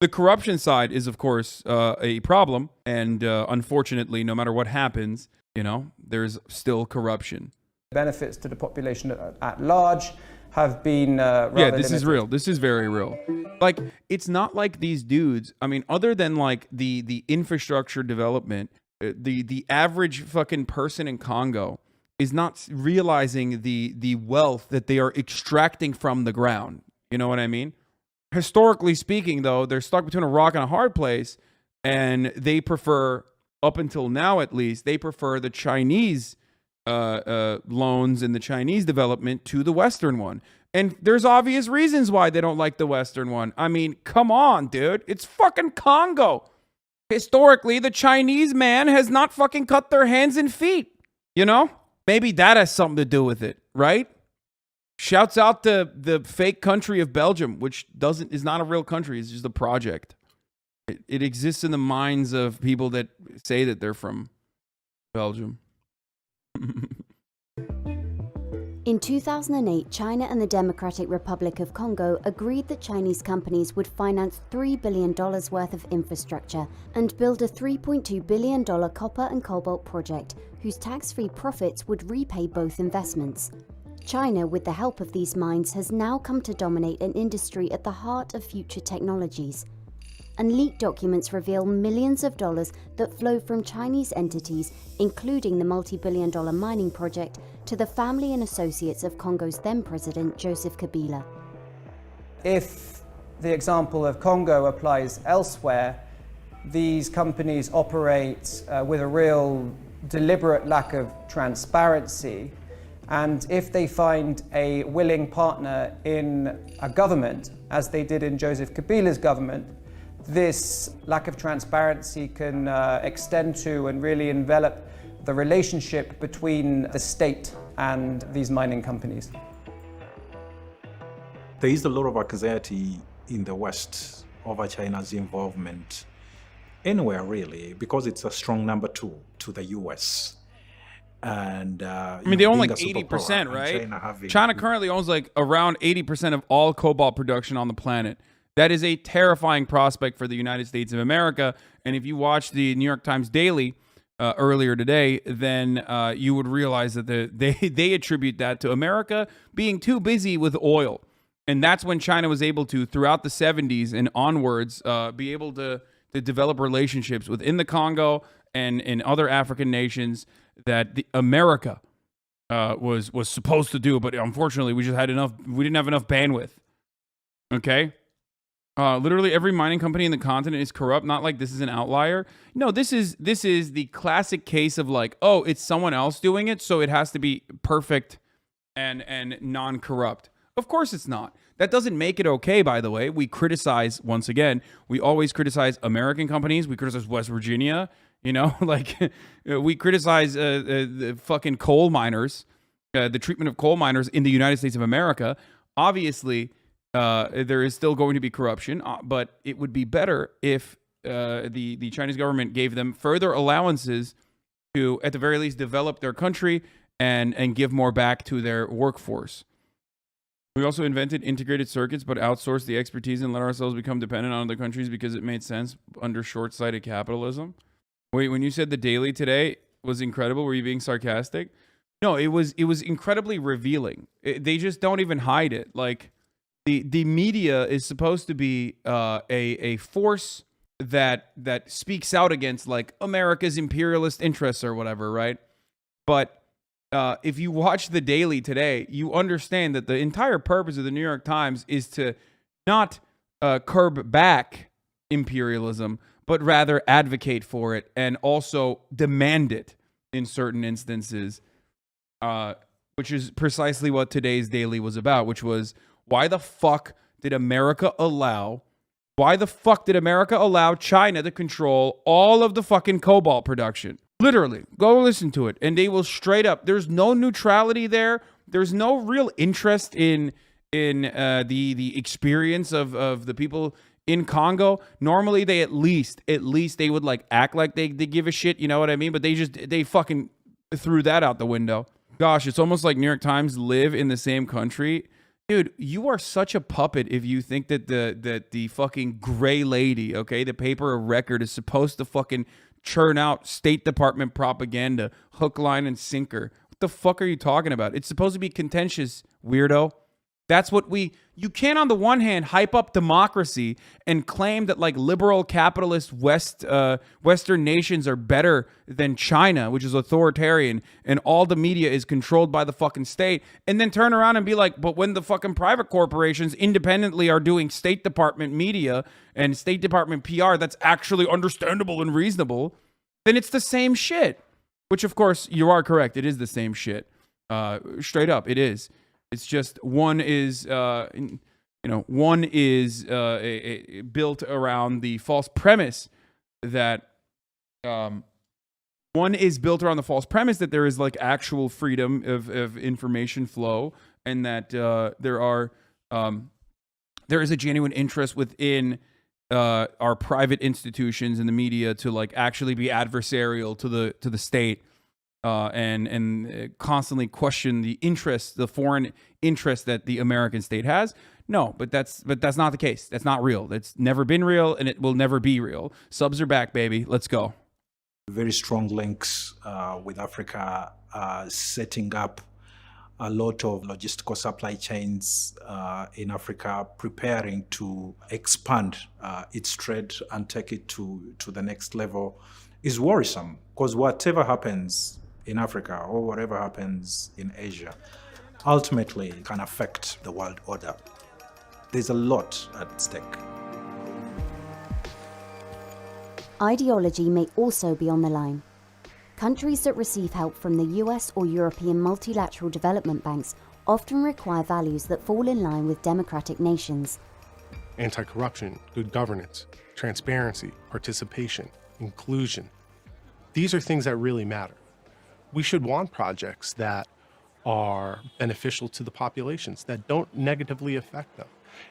The corruption side is, of course, a problem. And unfortunately, no matter what happens, there's still corruption. Benefits to the population at large have been rather yeah, this limited. is real. This is very real. Like, it's not like these dudes, I mean, other than like the infrastructure development, the average fucking person in Congo is not realizing the wealth that they are extracting from the ground. You know what I mean? Historically speaking, though, they're stuck between a rock and a hard place, and they prefer, up until now at least, they prefer the Chinese loans and the Chinese development to the Western one. And there's obvious reasons why they don't like the Western one. I mean, come on, dude. It's fucking Congo. Historically, the Chinese man has not fucking cut their hands and feet. Maybe that has something to do with it, right? Shouts out to the fake country of Belgium, which is not a real country. It's just a project. It exists in the minds of people that say that they're from Belgium. In 2008, China and the Democratic Republic of Congo agreed that Chinese companies would finance $3 billion worth of infrastructure and build a $3.2 billion copper and cobalt project whose tax-free profits would repay both investments. China, with the help of these mines, has now come to dominate an industry at the heart of future technologies. And leaked documents reveal millions of dollars that flow from Chinese entities, including the multi-billion-dollar mining project, to the family and associates of Congo's then-president, Joseph Kabila. If the example of Congo applies elsewhere, these companies operate with a real deliberate lack of transparency. And if they find a willing partner in a government, as they did in Joseph Kabila's government, this lack of transparency can extend to and really envelop the relationship between the state and these mining companies. There is a lot of anxiety in the West over China's involvement anywhere, really, because it's a strong number two to the US. And I mean, they own like 80%, right? China currently owns like around 80% of all cobalt production on the planet. That is a terrifying prospect for the United States of America. And if you watch the New York Times Daily earlier today, then you would realize that they attribute that to America being too busy with oil. And that's when China was able to, throughout the 70s and onwards, be able to develop relationships within the Congo and in other African nations that America was supposed to do, but unfortunately we didn't have enough bandwidth. Okay? Literally every mining company in the continent is corrupt. Not like this is an outlier. No, this is the classic case of like, oh, it's someone else doing it, so it has to be perfect and non-corrupt. Of course it's not. That doesn't make it okay, by the way. We criticize, once again, we always criticize American companies. We criticize West Virginia, like we criticize the fucking coal miners, the treatment of coal miners in the United States of America. Obviously, there is still going to be corruption, but it would be better if the Chinese government gave them further allowances to, at the very least, develop their country and give more back to their workforce. We also invented integrated circuits, but outsourced the expertise and let ourselves become dependent on other countries because it made sense under short-sighted capitalism. Wait, when you said the Daily today was incredible, were you being sarcastic? No, it was incredibly revealing. They just don't even hide it. Like, the media is supposed to be a force that speaks out against like America's imperialist interests or whatever, right? But if you watch the Daily today, you understand that the entire purpose of the New York Times is to not curb back imperialism, but rather advocate for it and also demand it in certain instances, which is precisely what today's Daily was about, which was why the fuck did America allow China to control all of the fucking cobalt production? Literally, go listen to it, and they will straight up. There's no neutrality there. There's no real interest in the experience of the people in Congo. Normally, they at least they would like act like they give a shit. You know what I mean? But they fucking threw that out the window. Gosh, it's almost like New York Times live in the same country. Dude, you are such a puppet if you think that the fucking gray lady, okay, the paper of record is supposed to fucking churn out State Department propaganda, hook, line, and sinker. What the fuck are you talking about? It's supposed to be contentious, weirdo. That's what you can't on the one hand hype up democracy and claim that like liberal capitalist Western nations are better than China, which is authoritarian, and all the media is controlled by the fucking state, and then turn around and be like, but when the fucking private corporations independently are doing State Department media and State Department PR that's actually understandable and reasonable, then it's the same shit. Which of course you are correct. It is the same shit. Straight up, it is. It's just one is, built around the false premise that there is like actual freedom of information flow, and that there is a genuine interest within our private institutions and the media to like actually be adversarial to the state. And constantly question the foreign interest that the American state has. No, but that's not the case. That's not real. That's never been real, and it will never be real. Subs are back, baby. Let's go. Very strong links with Africa, setting up a lot of logistical supply chains in Africa, preparing to expand its trade and take it to the next level, is worrisome, because whatever happens in Africa or whatever happens in Asia ultimately can affect the world order. There's a lot at stake. Ideology may also be on the line. Countries that receive help from the US or European multilateral development banks often require values that fall in line with democratic nations. Anti-corruption, good governance, transparency, participation, inclusion. These are things that really matter. We should want projects that are beneficial to the populations, that don't negatively affect them.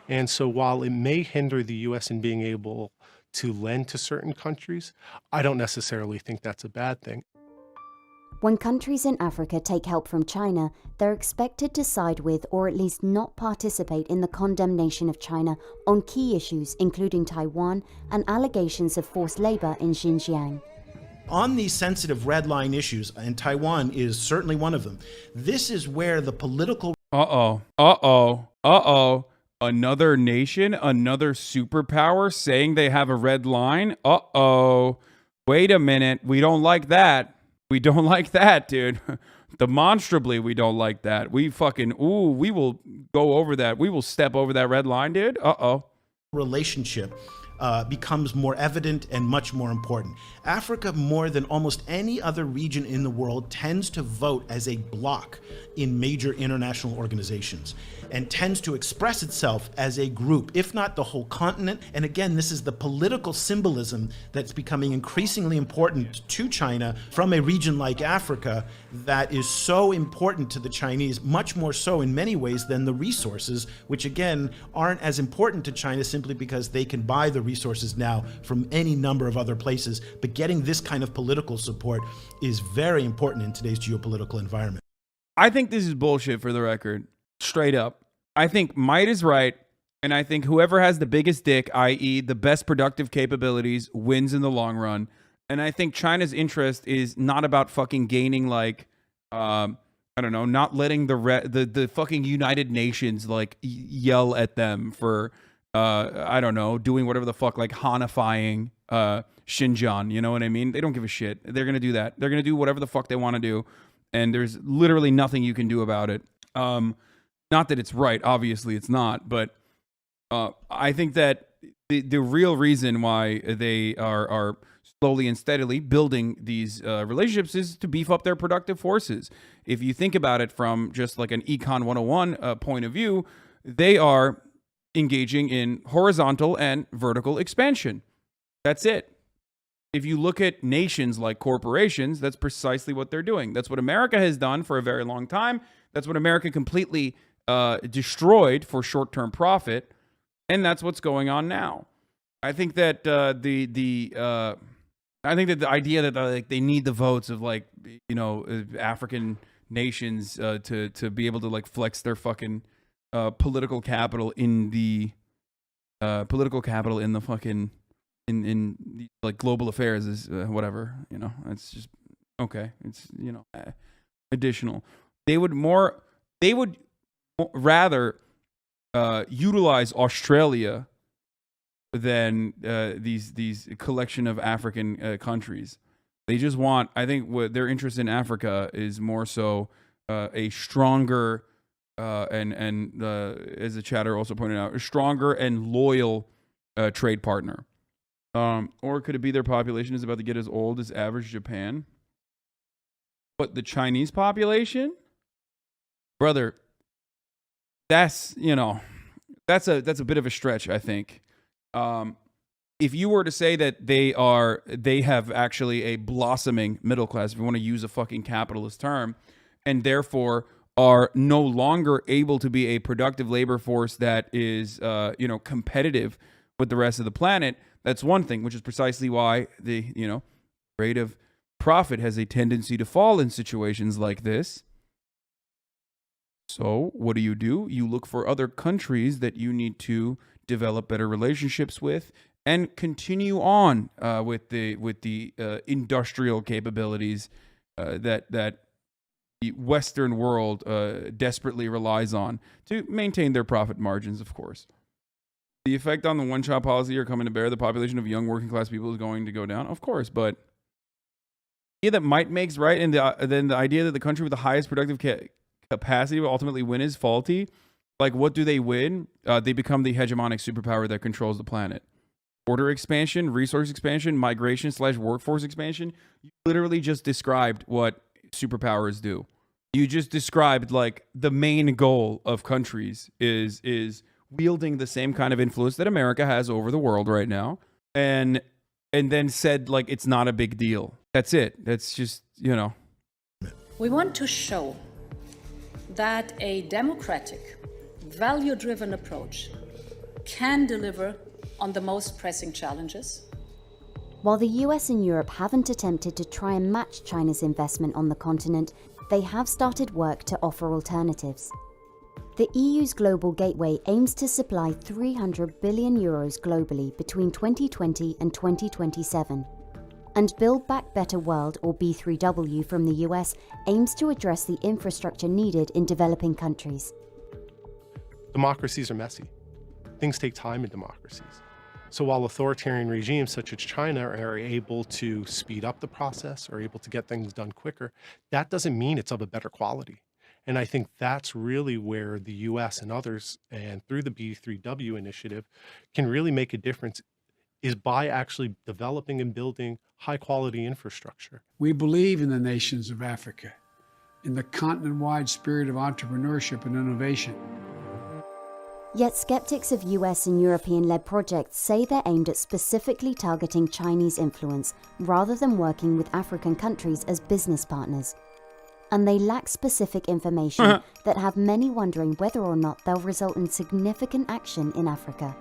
And so while it may hinder the US in being able to lend to certain countries, I don't necessarily think that's a bad thing. When countries in Africa take help from China, they're expected to side with or at least not participate in the condemnation of China on key issues including Taiwan and allegations of forced labor in Xinjiang. On these sensitive red line issues, and Taiwan is certainly one of them, this is where the political... Another nation, another superpower saying they have a red line? Wait a minute. We don't like that. We don't like that, dude. Demonstrably, we don't like that. We fucking, we will go over that. We will step over that red line, dude. relationship becomes more evident and much more important. Africa, more than almost any other region in the world, tends to vote as a bloc in major international organizations and tends to express itself as a group, if not the whole continent. And again, this is the political symbolism that's becoming increasingly important to China from a region like Africa that is so important to the Chinese, much more so in many ways than the resources, which again aren't as important to China simply because they can buy the resources now from any number of other places. But getting this kind of political support is very important in today's geopolitical environment. I think this is bullshit, for the record. Straight up. I think might is right, and I think whoever has the biggest dick, i.e. the best productive capabilities, wins in the long run. And I think China's interest is not about fucking gaining, like, I don't know, not letting the fucking United Nations, like, yell at them for, I don't know, doing whatever the fuck, like, Hanifying Xinjiang, you know what I mean? They don't give a shit. They're going to do that. They're going to do whatever the fuck they want to do, and there's literally nothing you can do about it. Not that it's right, obviously it's not, but I think that the real reason why they are slowly and steadily building these relationships is to beef up their productive forces. If you think about it from just like an Econ 101 point of view, they are engaging in horizontal and vertical expansion. That's it. If you look at nations like corporations, that's precisely what they're doing. That's what America has done for a very long time. That's what America completely destroyed for short-term profit, and that's what's going on now. I think that the idea that like they need the votes of, like, you know, African nations to be able to like flex their fucking political capital in the fucking in like global affairs is whatever, you know. It's just okay. It's, you know, additional. They would rather utilize Australia than these collection of African countries. They just want, I think what their interest in Africa is more so a stronger and as the chatter also pointed out, a stronger and loyal trade partner. Or could it be their population is about to get as old as average Japan? But the Chinese population? Brother, that's, you know, that's a bit of a stretch, I think. If you were to say that they have actually a blossoming middle class, if you want to use a fucking capitalist term, and therefore are no longer able to be a productive labor force that is, you know, competitive with the rest of the planet, that's one thing, which is precisely why the, you know, rate of profit has a tendency to fall in situations like this. So what do? You look for other countries that you need to develop better relationships with and continue on with the industrial capabilities that the Western world desperately relies on to maintain their profit margins, of course. The effect on the one-child policy are coming to bear. The population of young working-class people is going to go down, of course, but the idea that might makes right, and then the idea that the country with the highest productive capacity will ultimately win is faulty. Like, what do they win? They become the hegemonic superpower that controls the planet. Border expansion, resource expansion, migration / workforce expansion. You literally just described what superpowers do. You just described, like, the main goal of countries is wielding the same kind of influence that America has over the world right now, and then said, like, it's not a big deal. That's it. That's just, you know. We want to show that a democratic, value-driven approach can deliver on the most pressing challenges. While the US and Europe haven't attempted to try and match China's investment on the continent, they have started work to offer alternatives. The EU's Global Gateway aims to supply 300 billion euros globally between 2020 and 2027. And Build Back Better World, or B3W from the US, aims to address the infrastructure needed in developing countries. Democracies are messy. Things take time in democracies. So while authoritarian regimes such as China are able to speed up the process or able to get things done quicker, that doesn't mean it's of a better quality. And I think that's really where the US and others, and through the B3W initiative, can really make a difference, is by actually developing and building high quality infrastructure. We believe in the nations of Africa, in the continent-wide spirit of entrepreneurship and innovation. Yet skeptics of US and European-led projects say they're aimed at specifically targeting Chinese influence rather than working with African countries as business partners. And they lack specific information that have many wondering whether or not they'll result in significant action in Africa.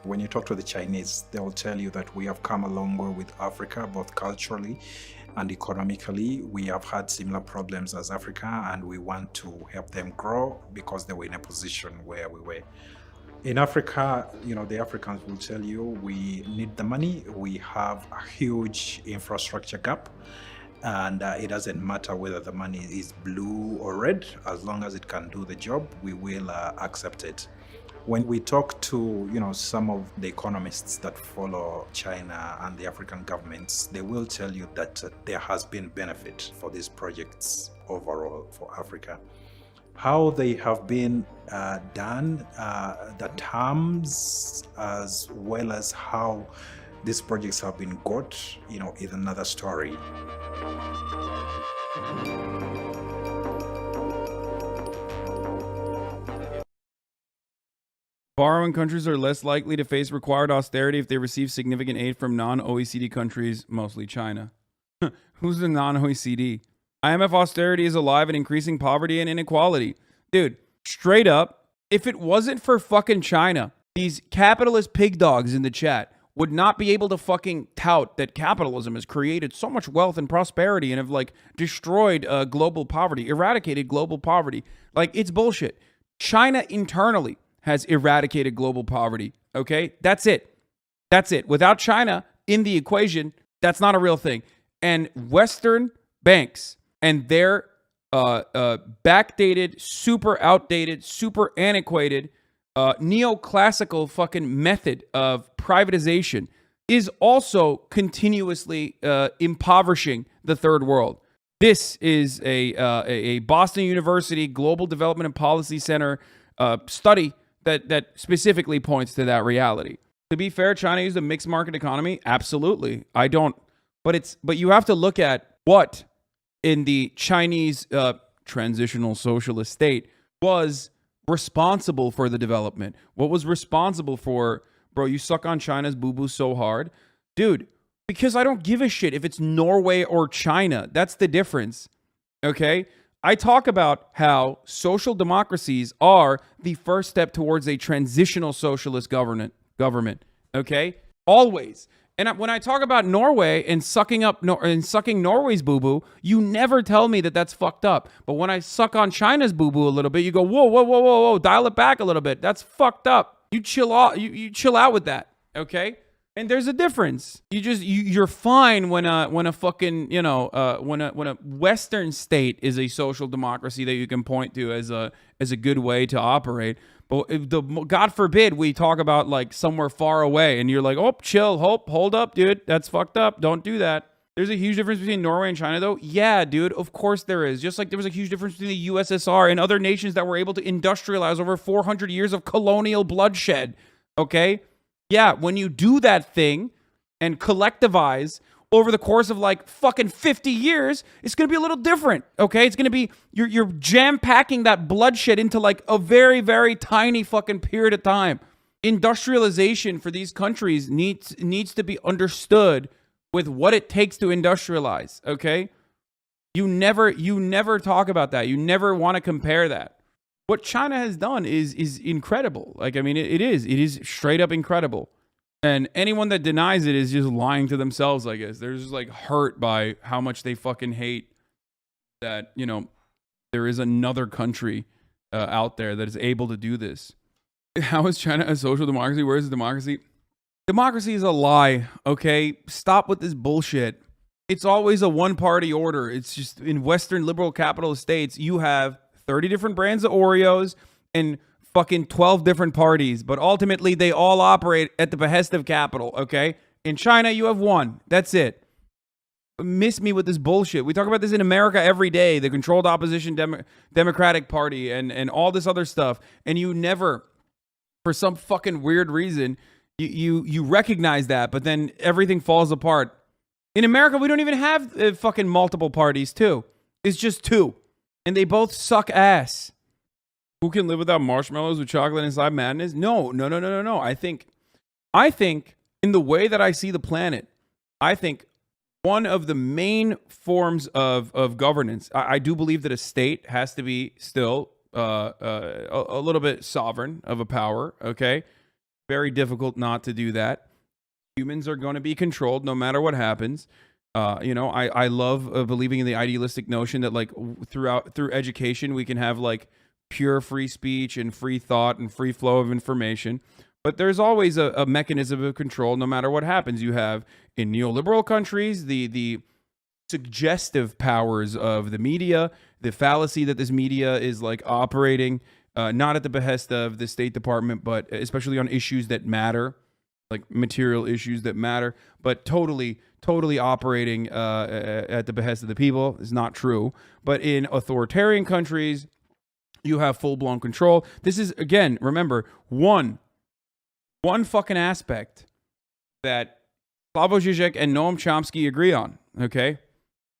When you talk to the Chinese, they will tell you that we have come a long way with Africa, both culturally and economically. We have had similar problems as Africa, and we want to help them grow because they were in a position where we were. In Africa, the Africans will tell you we need the money. We have a huge infrastructure gap, and it doesn't matter whether the money is blue or red. As long as it can do the job, we will accept it. When we talk to some of the economists that follow China and the African governments, they will tell you that there has been benefit for these projects overall for Africa. How they have been done, the terms, as well as how these projects have been got, is another story. Borrowing countries are less likely to face required austerity if they receive significant aid from non-OECD countries, mostly China. Who's the non-OECD? IMF austerity is alive and increasing poverty and inequality. Dude, straight up, if it wasn't for fucking China, these capitalist pig dogs in the chat would not be able to fucking tout that capitalism has created so much wealth and prosperity and have destroyed global poverty, eradicated global poverty. It's bullshit. China internally has eradicated global poverty. Okay? That's it. That's it. Without China in the equation, that's not a real thing. And Western banks and their backdated, super outdated, super antiquated, neoclassical fucking method of privatization is also continuously impoverishing the third world. This is a Boston University Global Development and Policy Center study that specifically points to that reality. To be fair, China used a mixed market economy. Absolutely. I don't. But you have to look at what in the Chinese transitional socialist state was responsible for the development. What was responsible for, bro, you suck on China's boo-boo so hard. Dude, because I don't give a shit if it's Norway or China. That's the difference. Okay? I talk about how social democracies are the first step towards a transitional socialist government. Okay? Always. And when I talk about Norway and sucking Norway's boo-boo, you never tell me that that's fucked up. But when I suck on China's boo-boo a little bit, you go, whoa, dial it back a little bit. That's fucked up. You chill out. You chill out with that. Okay? And there's a difference. You're fine when a fucking, when a Western state is a social democracy that you can point to as a good way to operate. But if God forbid we talk about somewhere far away and you're like, oh, chill, hold up, dude. That's fucked up. Don't do that. There's a huge difference between Norway and China, though. Yeah, dude, of course there is. Just like there was a huge difference between the USSR and other nations that were able to industrialize over 400 years of colonial bloodshed. Okay? Yeah, when you do that thing and collectivize over the course of fucking 50 years, it's going to be a little different, okay? It's going to be, you're jam-packing that bloodshed into a very, very tiny fucking period of time. Industrialization for these countries needs to be understood with what it takes to industrialize, okay? You never talk about that. You never want to compare that. What China has done is incredible. It is straight up incredible. And anyone that denies it is just lying to themselves, I guess. They're just hurt by how much they fucking hate that, there is another country out there that is able to do this. How is China a social democracy? Where is democracy? Democracy is a lie, okay? Stop with this bullshit. It's always a one-party order. It's just in Western liberal capitalist states, you have 30 different brands of Oreos and fucking 12 different parties, but ultimately they all operate at the behest of capital, okay? In China, you have one. That's it. miss me with this bullshit. We talk about this in America every day, the controlled opposition Democratic Party and all this other stuff. And you never, for some fucking weird reason, you recognize that, but then everything falls apart. In America, we don't even have fucking multiple parties, too. It's just two. And they both suck ass. Who can live without marshmallows with chocolate inside madness? No. I think in the way that I see the planet, I think one of the main forms of governance, I do believe that a state has to be still a little bit sovereign of a power, okay? Very difficult not to do that. Humans are going to be controlled no matter what happens. I love believing in the idealistic notion that like through education we can have like pure free speech and free thought and free flow of information. But there's always a mechanism of control no matter what happens. You have in neoliberal countries the suggestive powers of the media, the fallacy that this media is like operating not at the behest of the State Department, but especially on issues that matter, like material issues that matter, but totally operating at the behest of the people is not true. But in authoritarian countries, you have full-blown control. This is, again, remember, one fucking aspect that Slavoj Žižek and Noam Chomsky agree on, okay?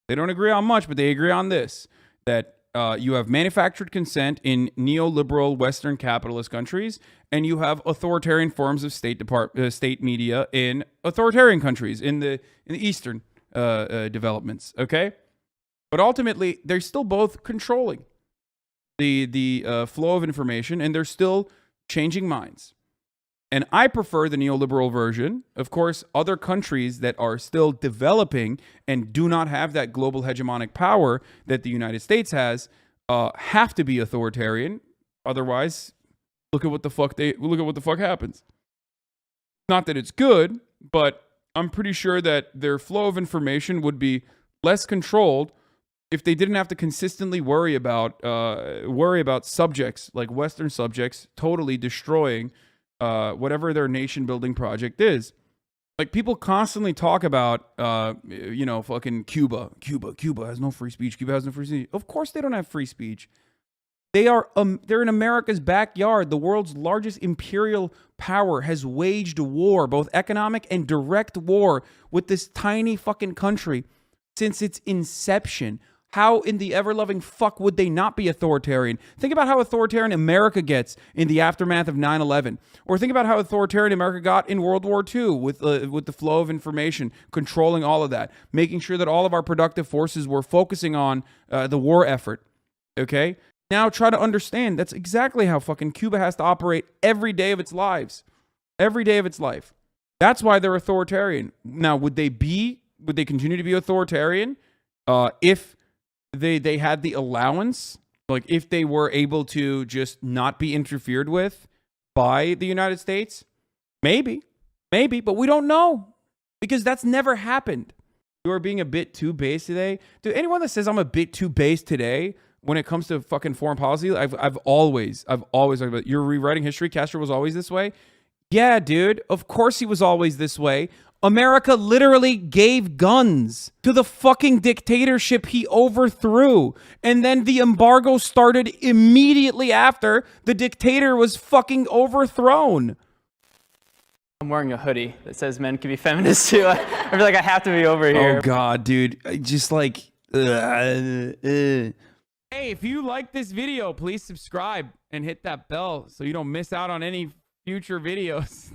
They don't agree on much, but they agree on this, that you have manufactured consent in neoliberal Western capitalist countries, and you have authoritarian forms of state media in authoritarian countries, in the Eastern developments, okay? But ultimately, they're still both controlling the flow of information, and they're still changing minds. And I prefer the neoliberal version. Of course, other countries that are still developing and do not have that global hegemonic power that the United States has have to be authoritarian. Otherwise, look at what the fuck happens. Not that it's good, but I'm pretty sure that their flow of information would be less controlled if they didn't have to consistently worry about subjects like Western subjects totally destroying whatever their nation building project is. Like people constantly talk about, fucking Cuba. Cuba has no free speech. Cuba has no free speech. Of course they don't have free speech. They're in America's backyard. The world's largest imperial power has waged war, both economic and direct war, with this tiny fucking country since its inception. How in the ever-loving fuck would they not be authoritarian? Think about how authoritarian America gets in the aftermath of 9/11. Or think about how authoritarian America got in World War II with the flow of information, controlling all of that, making sure that all of our productive forces were focusing on the war effort. Okay? Now try to understand that's exactly how fucking Cuba has to operate every day of its lives. Every day of its life. That's why they're authoritarian. Now, would they continue to be authoritarian if they had the allowance, like if they were able to just not be interfered with by the United States? Maybe, but we don't know because that's never happened. You are being a bit too base today. Dude, anyone that says I'm a bit too base today when it comes to fucking foreign policy, I've always talked about, you're rewriting history. Castro was always this way. Yeah, dude, of course he was always this way. America literally gave guns to the fucking dictatorship he overthrew. And then the embargo started immediately after the dictator was fucking overthrown. I'm wearing a hoodie that says men can be feminists too. I feel like I have to be over here. Oh, God, dude. Just like... Hey, if you like this video, please subscribe and hit that bell so you don't miss out on any future videos.